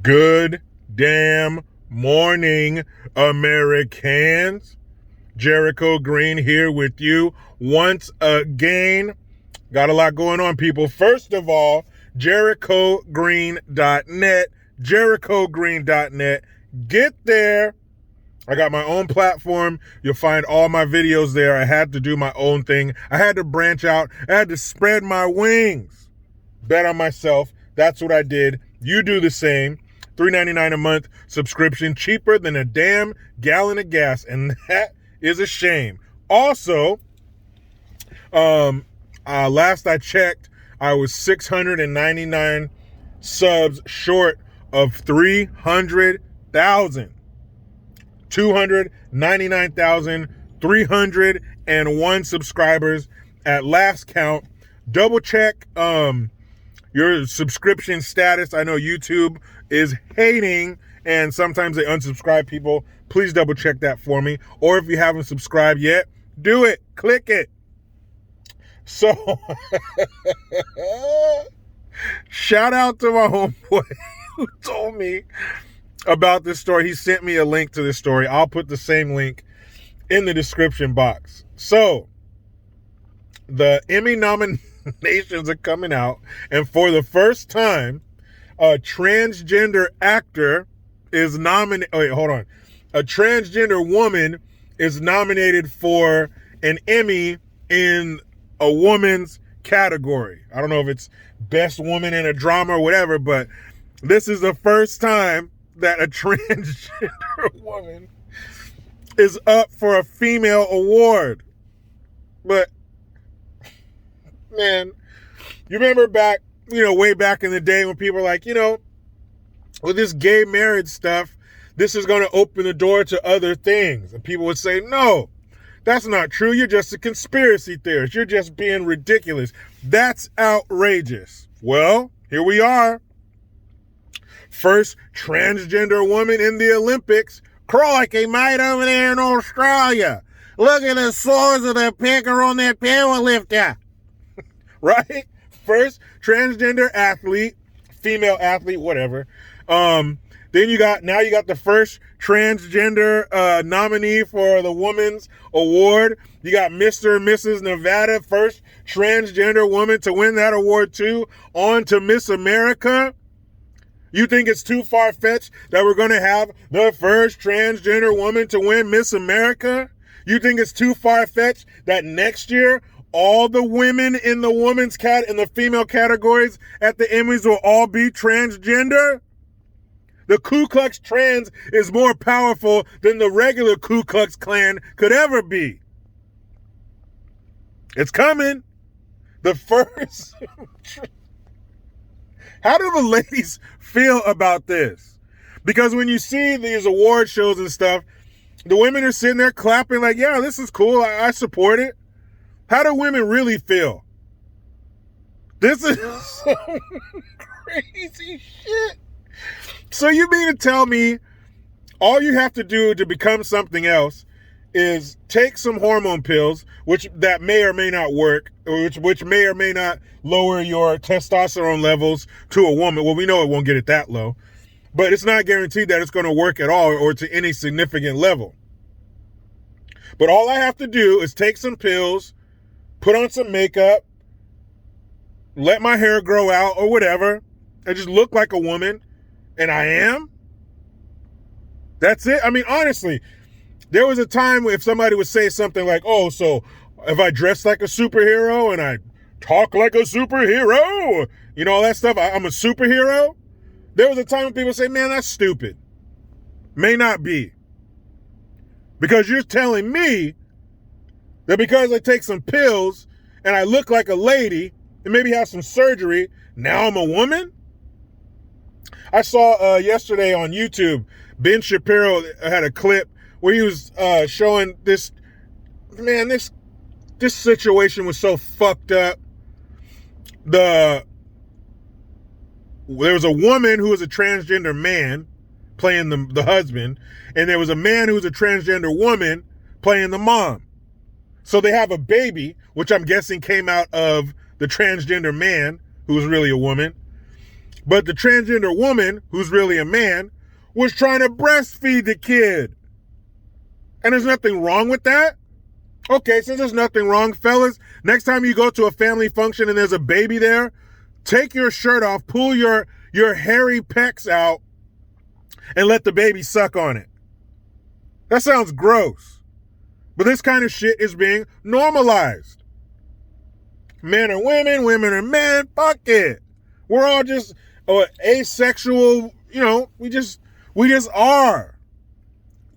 Good damn morning, Americans. Jericho Green here with you once again. Got a lot going on, people. First of all, jerichogreen.net, jerichogreen.net. Get there. I got my own platform. You'll find all my videos there. I had to do my own thing. I had to branch out. I had to spread my wings. Bet on myself. That's what I did. You do the same. $3.99 a month subscription, cheaper than a damn gallon of gas, and that is a shame. Also, last I checked, I was 699 subs short of 300,000. 299,301 subscribers at last count. Double check your subscription status. I know YouTube is hating and sometimes they unsubscribe people. Please double check that for me. Or if you haven't subscribed yet, do it. Click it. So, shout out to my homeboy who told me about this story. He sent me a link to this story. I'll put the same link in the description box. So, the Emmy nominations are coming out, and for the first time, a transgender actor is nominated. Wait, hold on. A transgender woman is nominated for an Emmy in a woman's category. I don't know if it's best woman in a drama or whatever, but this is the first time that a transgender woman is up for a female award. But, man, you remember back, way back in the day when people were like, with this gay marriage stuff, this is going to open the door to other things. And people would say, no, that's not true. You're just a conspiracy theorist. You're just being ridiculous. That's outrageous. Well, here we are. First transgender woman in the Olympics. Crikey, mate, over there in Australia. Look at the size of the pecker on that powerlifter. Right? First transgender athlete, female athlete, whatever. Then you got the first transgender nominee for the Women's Award. You got Mr. and Mrs. Nevada, first transgender woman to win that award too. On to Miss America. You think it's too far-fetched that we're going to have the first transgender woman to win Miss America? You think it's too far-fetched that next year all the women in the in the female categories at the Emmys will all be transgender? The Ku Klux Trans is more powerful than the regular Ku Klux Klan could ever be. It's coming. The first. How do the ladies feel about this? Because when you see these award shows and stuff, the women are sitting there clapping like, yeah, this is cool. I support it. How do women really feel? This is some crazy shit. So you mean to tell me all you have to do to become something else is take some hormone pills, that may or may not work, which may or may not lower your testosterone levels to a woman. Well, we know it won't get it that low, but it's not guaranteed that it's going to work at all or to any significant level. But all I have to do is take some pills, put on some makeup, let my hair grow out or whatever, and just look like a woman, and I am? That's it? I mean, honestly, there was a time if somebody would say something like, oh, so if I dress like a superhero and I talk like a superhero, all that stuff, I'm a superhero? There was a time when people say, man, that's stupid. May not be. Because you're telling me that because I take some pills and I look like a lady and maybe have some surgery, now I'm a woman? I saw yesterday on YouTube, Ben Shapiro had a clip where he was showing this, man, this situation was so fucked up. There was a woman who was a transgender man playing the husband, and there was a man who was a transgender woman playing the mom. So they have a baby, which I'm guessing came out of the transgender man, who was really a woman. But the transgender woman, who's really a man, was trying to breastfeed the kid. And there's nothing wrong with that. Okay, since there's nothing wrong, fellas, next time you go to a family function and there's a baby there, take your shirt off, pull your hairy pecs out, and let the baby suck on it. That sounds gross. But this kind of shit is being normalized. Men are women, women are men, fuck it. We're all just asexual, we just are.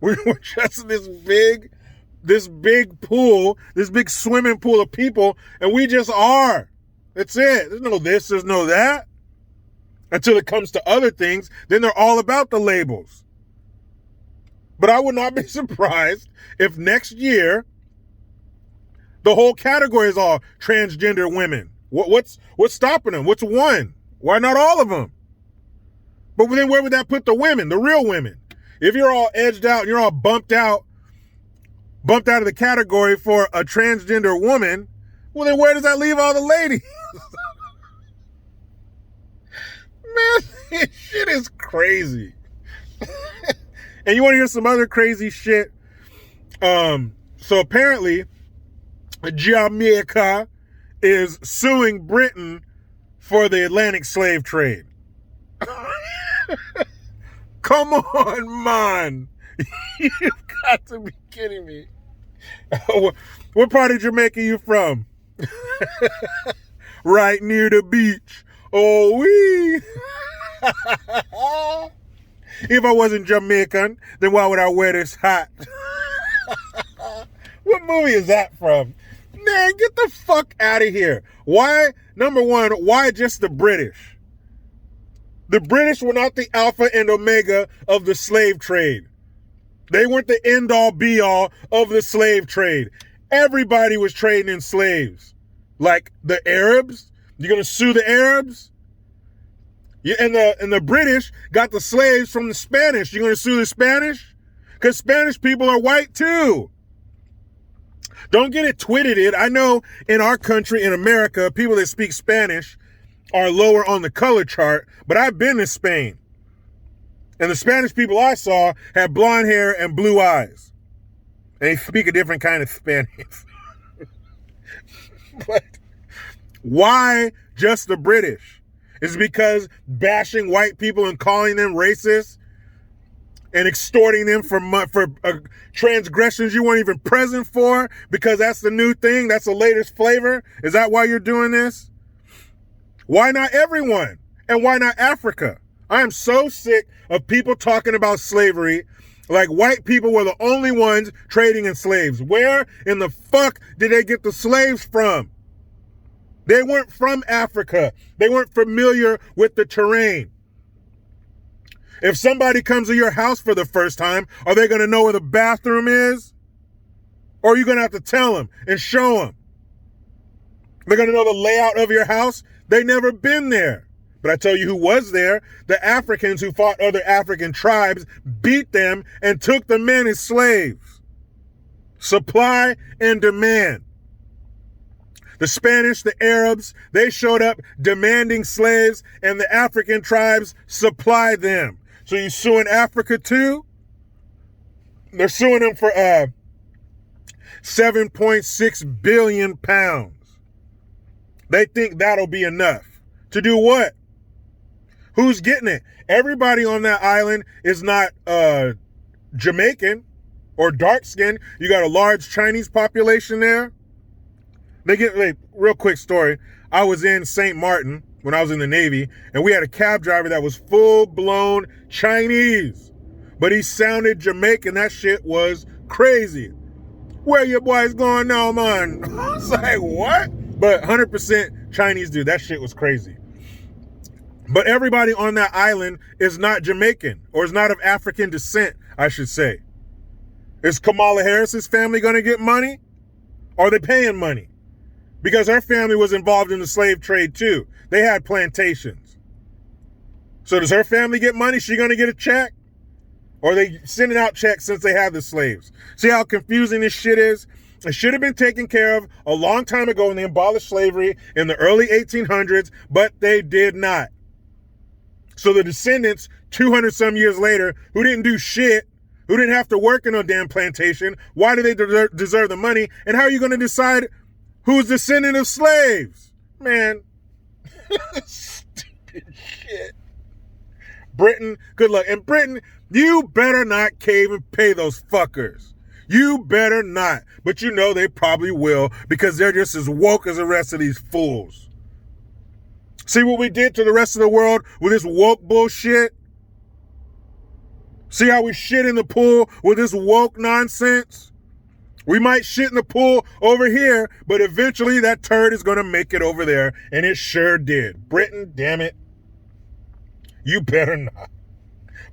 We're just this big pool, this big swimming pool of people, and we just are. That's it. There's no this, there's no that. Until it comes to other things, then they're all about the labels. But I would not be surprised if next year the whole category is all transgender women. What's stopping them? What's one? Why not all of them? But then where would that put the women, the real women? If you're all edged out and you're all bumped out of the category for a transgender woman, well, then where does that leave all the ladies? Man, this shit is crazy. And you want to hear some other crazy shit? So apparently, Jamaica is suing Britain for the Atlantic slave trade. Come on, man. You've got to be kidding me. What part of Jamaica you from? Right near the beach. Oh, wee. If I wasn't Jamaican, then why would I wear this hat? What movie is that from? Man, get the fuck out of here. Why, number one, why just the British? The British were not the alpha and omega of the slave trade. They weren't the end all be all of the slave trade. Everybody was trading in slaves. Like the Arabs. You're going to sue the Arabs? And the British got the slaves from the Spanish. You're going to sue the Spanish? Because Spanish people are white too. Don't get it twisted. I know in our country, in America, people that speak Spanish are lower on the color chart, but I've been to Spain. And the Spanish people I saw had blonde hair and blue eyes. And they speak a different kind of Spanish. But why just the British? Is it because bashing white people and calling them racist and extorting them for transgressions you weren't even present for because that's the new thing? That's the latest flavor? Is that why you're doing this? Why not everyone? And why not Africa? I am so sick of people talking about slavery like white people were the only ones trading in slaves. Where in the fuck did they get the slaves from? They weren't from Africa. They weren't familiar with the terrain. If somebody comes to your house for the first time, are they going to know where the bathroom is? Or are you going to have to tell them and show them? They're going to know the layout of your house? They never been there. But I tell you who was there. The Africans who fought other African tribes beat them and took the men as slaves. Supply and demand. The Spanish, the Arabs, they showed up demanding slaves, and the African tribes supplied them. So you suing Africa too? They're suing them for 7.6 billion pounds. They think that'll be enough. To do what? Who's getting it? Everybody on that island is not Jamaican or dark-skinned. You got a large Chinese population there. They get, real quick story. I was in St. Martin when I was in the Navy, and we had a cab driver that was full-blown Chinese. But he sounded Jamaican. That shit was crazy. Where your boys going now, man? I was like, what? But 100% Chinese dude. That shit was crazy. But everybody on that island is not Jamaican, or is not of African descent, I should say. Is Kamala Harris's family going to get money? Or are they paying money? Because her family was involved in the slave trade too. They had plantations. So does her family get money? She going to get a check? Or are they sending out checks since they have the slaves? See how confusing this shit is? It should have been taken care of a long time ago when they abolished slavery in the early 1800s, but they did not. So the descendants, 200 some years later, who didn't do shit, who didn't have to work in a damn plantation, why do they deserve the money? And how are you going to decide who's descendant of slaves? Man, stupid shit. Britain, good luck. And Britain, you better not cave and pay those fuckers. You better not. But you know they probably will, because they're just as woke as the rest of these fools. See what we did to the rest of the world with this woke bullshit? See how we shit in the pool with this woke nonsense? We might shit in the pool over here, but eventually that turd is going to make it over there, and it sure did. Britain, damn it. You better not.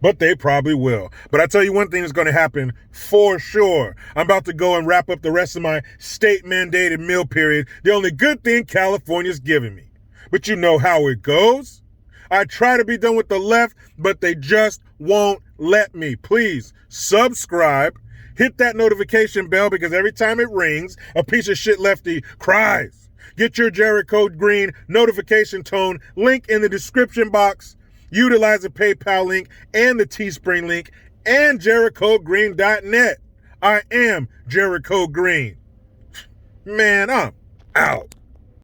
But they probably will. But I tell you one thing that's going to happen for sure. I'm about to go and wrap up the rest of my state-mandated meal period. The only good thing California's giving me. But you know how it goes. I try to be done with the left, but they just won't let me. Please subscribe. Hit that notification bell, because every time it rings, a piece of shit lefty cries. Get your Jericho Green notification tone link in the description box. Utilize the PayPal link and the Teespring link and JerichoGreen.net. I am Jericho Green. Man, I'm out.